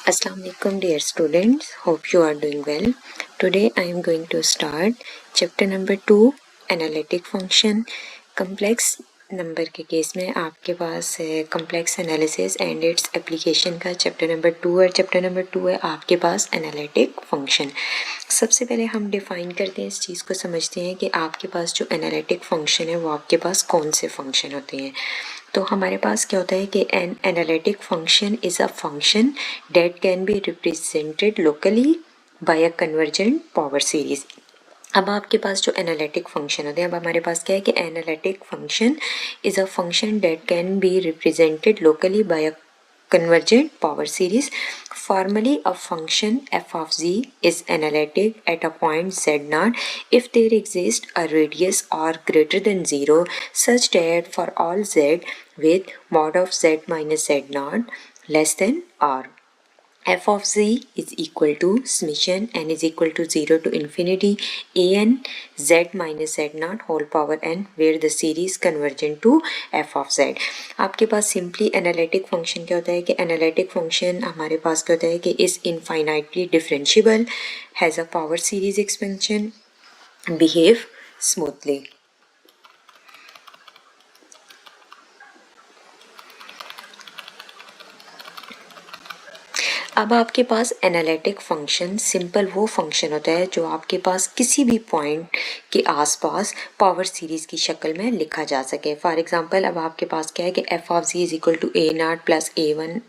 Assalamu alaikum dear students, hope you are doing well. Today I am going to start chapter number 2 analytic function. Complex number के case में आपके पास complex analysis and its application का chapter number 2 और chapter number 2 है आपके पास analytic function. सबसे पहले हम डिफाइन करते हैं, इस चीज़ को समझते हैं कि आपके पास जो एनालिटिक फंक्शन है वो आपके पास कौन से फंक्शन होते हैं। तो हमारे पास क्या होता है कि an analytic function is a function that can be represented locally by a convergent power series. अब आपके पास जो एनालिटिक फंक्शन होते हैं, अब हमारे पास क्या है कि analytic function is a function that can be represented locally by a convergent power series. Formally, a function f of z is analytic at a point z naught if there exists a radius r greater than 0 such that for all z with mod of z minus z naught less than r, f of z is equal to summation n is equal to 0 to infinity an z minus z naught whole power n where the series convergent to f of z. आपके पास simply analytic function क्या होता है कि analytic function हमारे पास क्या होता है कि is infinitely differentiable, has a power series expansion, behave smoothly. अब आपके पास एनालिटिक फंक्शन सिंपल वो फंक्शन होता है जो आपके पास किसी भी पॉइंट के आसपास पावर सीरीज की शक्ल में लिखा जा सके। फॉर एग्जांपल अब आपके पास क्या है कि F of G is equal to A naught plus A one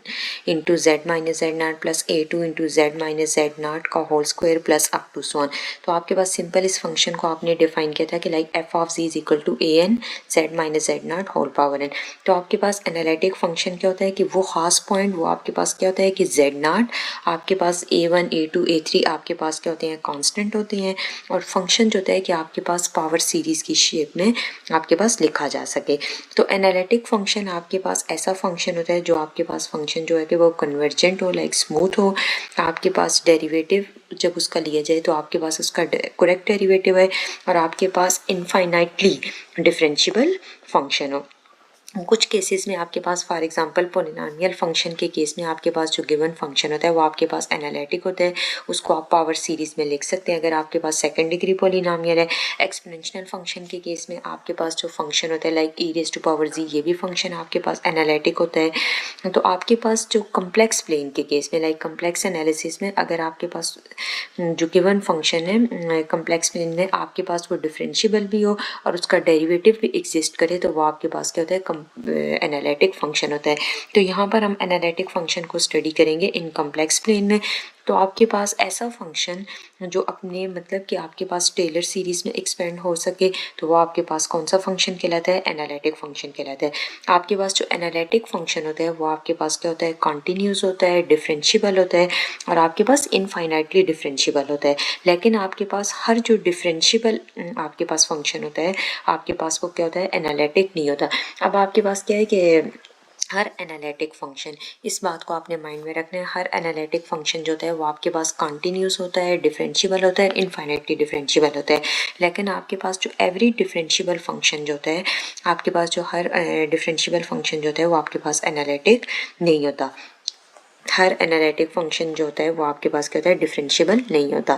into Z minus Z naught plus A two into Z minus Z naught का whole square plus up to so on. तो आपके पास simple इस function को आपने define किया था कि like F of G is equal to A N Z minus Z naught whole power N. तो आपके पास एनालिटिक फंक्शन क्या होता है कि वो खास पॉइंट वो आपके पास क्या होता है कि जेड नाट आपके पास a1 a2 a3 आपके पास क्या होते हैं कांस्टेंट होते हैं, और फंक्शन जो होता है कि आपके पास पावर सीरीज की शेप में आपके पास लिखा जा सके। तो एनालिटिक फंक्शन आपके पास ऐसा फंक्शन होता है जो आपके पास फंक्शन जो है कि वो कन्वर्जेंट हो, लाइक स्मूथ हो। आपके पास डेरिवेटिव जब उसका लिया जाए तो आपके पास उसका करेक्ट डेरिवेटिव है, और आपके पास इनफाइनाइटली डिफरेंशिएबल फंक्शन हो। कुछ केसेस में आपके पास फॉर एग्जांपल पोलिनोमियल फंक्शन के केस में आपके पास जो गिवन फंक्शन होता है वो आपके पास एनालिटिक होता है, उसको आप पावर सीरीज में लिख सकते हैं अगर आपके पास सेकंड डिग्री पोलिनोमियल है। एक्सपोनेंशियल फंक्शन के केस में आपके पास जो फंक्शन होता है like E raise to power G, ये भी फंक्शन आपके पास एनालिटिक होता है। तो आपके पास जो कम्प्लेक्स प्लेन के केस में लाइक कम्प्लेक्स एनालिसिस में अगर आपके पास जो गिवन फंक्शन है कम्प्लेक्स प्लेन में आपके पास वो डिफरेंशिएबल भी हो और उसका डेरिवेटिव भी एग्जिस्ट करे तो वो आपके पास क्या होता है एनालिटिक फंक्शन होता है। तो यहाँ पर हम एनालिटिक फंक्शन को स्टडी करेंगे इन कम्प्लेक्स प्लेन में। तो आपके पास ऐसा फंक्शन जो अपने मतलब कि आपके पास टेलर सीरीज में एक्सपेंड हो सके तो वो आपके पास कौन सा फंक्शन कहलाता है, एनालिटिक फंक्शन कहलाता है। आपके पास जो एनालिटिक फंक्शन होता है वो आपके पास क्या होता है कॉन्टिन्यूस होता है, डिफरेंशिएबल होता है, और आपके पास इनफाइनाइटली डिफरेंशिएबल होता है। लेकिन आपके पास हर जो डिफरेंशिएबल आपके पास फंक्शन होता है आपके पास वो क्या होता है एनालिटिक नहीं होता। अब आपके पास क्या है कि हर एनालिटिक फंक्शन, इस बात को आपने माइंड में रखना है, हर एनालिटिक फंक्शन जो होता है वो आपके पास कॉन्टिन्यूस होता है, डिफरेंशिएबल होता है, इनफाइनाइटली डिफरेंशिएबल होता है। लेकिन आपके पास जो एवरी डिफरेंशिएबल फंक्शन जो होता है आपके पास जो हर डिफरेंशिएबल फंक्शन जो होता है वो आपके पास एनालिटिक नहीं होता। हर एनालिटिक फंक्शन जो होता है वो आपके पास क्या होता है डिफरेंशिएबल नहीं होता।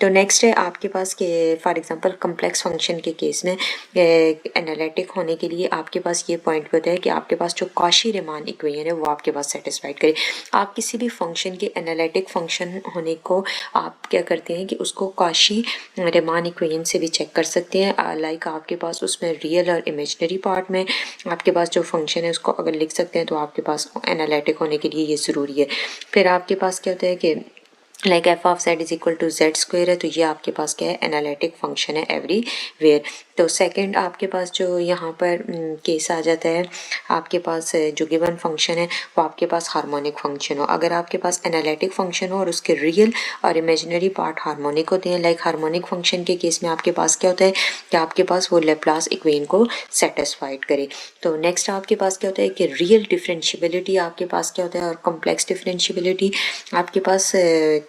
तो नेक्स्ट है आपके पास के फॉर एग्जांपल कम्प्लेक्स फंक्शन के केस में एनालिटिक होने के लिए आपके पास ये पॉइंट होता है कि आपके पास जो कॉशी रीमान इक्वेशन है वो आपके पास सेटिस्फाइड करे। आप किसी भी फंक्शन के एनालिटिक फंक्शन होने को आप क्या करते हैं कि उसको कॉशी रीमान इक्वेशन से भी चेक कर सकते हैं। लाइक आपके पास उसमें रियल और इमेजिनरी पार्ट में आपके पास जो फंक्शन है उसको अगर लिख सकते हैं तो आपके पास एनालिटिक होने के लिए ये ज़रूरी है। फिर आपके पास क्या होता है कि like F of Z is equal to Z square है, तो ये आपके पास क्या है एनालिटिक फंक्शन है एवरीवेयर। तो सेकंड आपके पास जो यहाँ पर केस आ जाता है आपके पास जो गिवन फंक्शन है वो आपके पास हार्मोनिक फंक्शन हो। अगर आपके पास एनालिटिक फंक्शन हो और उसके रियल और इमेजिनरी पार्ट हार्मोनिक होते हैं, लाइक हार्मोनिक फंक्शन के केस में आपके पास क्या होता है कि आपके पास वो लेप्लास इक्वेशन को सेटिस्फाइड करे। तो नेक्स्ट आपके पास क्या होता है कि रियल डिफरेंशिएबिलिटी आपके पास क्या होता है, और कॉम्प्लेक्स डिफरेंशिएबिलिटी आपके पास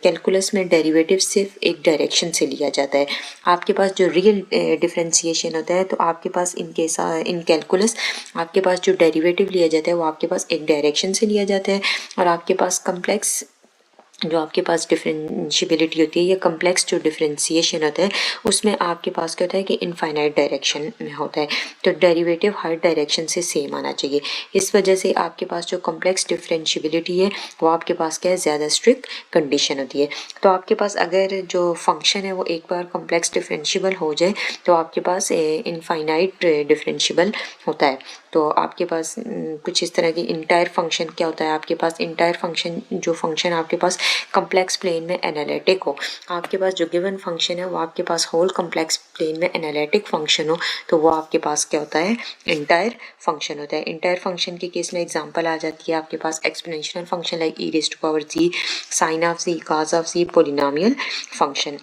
कैलकुलस में डेरिवेटिव सिर्फ एक डायरेक्शन से लिया जाता है। आपके पास जो रियल डिफरेंशिएशन होता है तो आपके पास इन कैलकुलस आपके पास जो डेरिवेटिव लिया जाता है वो आपके पास एक डायरेक्शन से लिया जाता है, और आपके पास कम्प्लेक्स जो आपके पास डिफरेंशियबिलिटी होती है या कम्प्लेक्स जो डिफरेंशिएशन होता है उसमें आपके पास क्या होता है कि इनफाइनाइट डायरेक्शन में होता है, तो डेरिवेटिव हर डायरेक्शन से सेम आना चाहिए। इस वजह से आपके पास जो कम्प्लेक्स डिफरेंशियबिलिटी है वो आपके पास क्या है, ज़्यादा स्ट्रिक्ट कंडीशन होती है। तो आपके पास अगर जो फंक्शन है वो एक बार कम्प्लेक्स डिफरेंशियबल हो जाए तो आपके पास इनफाइनाइट डिफरेंशियबल होता है। तो आपके पास कुछ इस तरह की इंटायर फंक्शन क्या होता है, आपके पास इंटायर फंक्शन जो फंक्शन आपके पास कम्प्लेक्स प्लेन में एनालिटिक हो, आपके पास जो गिवन फंक्शन है वो आपके पास होल कम्प्लेक्स प्लेन में एनालिटिक फंक्शन हो, तो वो आपके पास क्या होता है, इंटायर फंक्शन होता है। इंटायर फंक्शन के केस में एग्जांपल आ जाती है आपके पास exponential function like E raise to power C, sine of C, cos of C, polynomial function.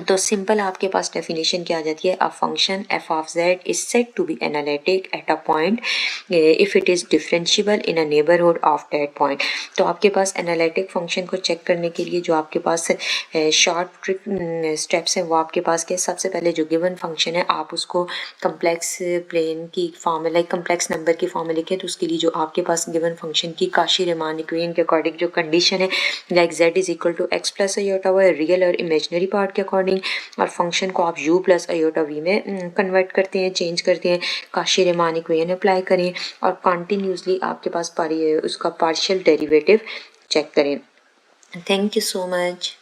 तो सिंपल आपके पास डेफिनेशन क्या आ जाती है, a function F of Z is said to be analytic at a point if it is differentiable in a neighbourhood of that point. तो आपके पास एनालिटिक फंक्शन को चेक करने के लिए जो आपके पास शॉर्ट ट्रिक स्टेप्स हैं वो आपके पास के, सबसे पहले जो गिवन फंक्शन है आप उसको कम्प्लेक्स प्लेन की फॉर्म में लाइक कम्प्लेक्स नंबर की फॉर्म में लिखें, तो उसके लिए जो आपके पास गिवन फंक्शन की काशी-रीमान इक्वेशन के अकॉर्डिंग जो कंडीशन है like Z is equal to X plus iota Y real और इमेजनरी पार्ट के अकॉर्डिंग, और फंक्शन को आप u प्लस आयोटा v में कन्वर्ट करते हैं, चेंज करते हैं, काशी-रीमान इक्वेशन अप्लाई करें और कॉन्टिन्यूसली आपके पास उसका पार्शियल डेरिवेटिव चेक करें। Thank you so much.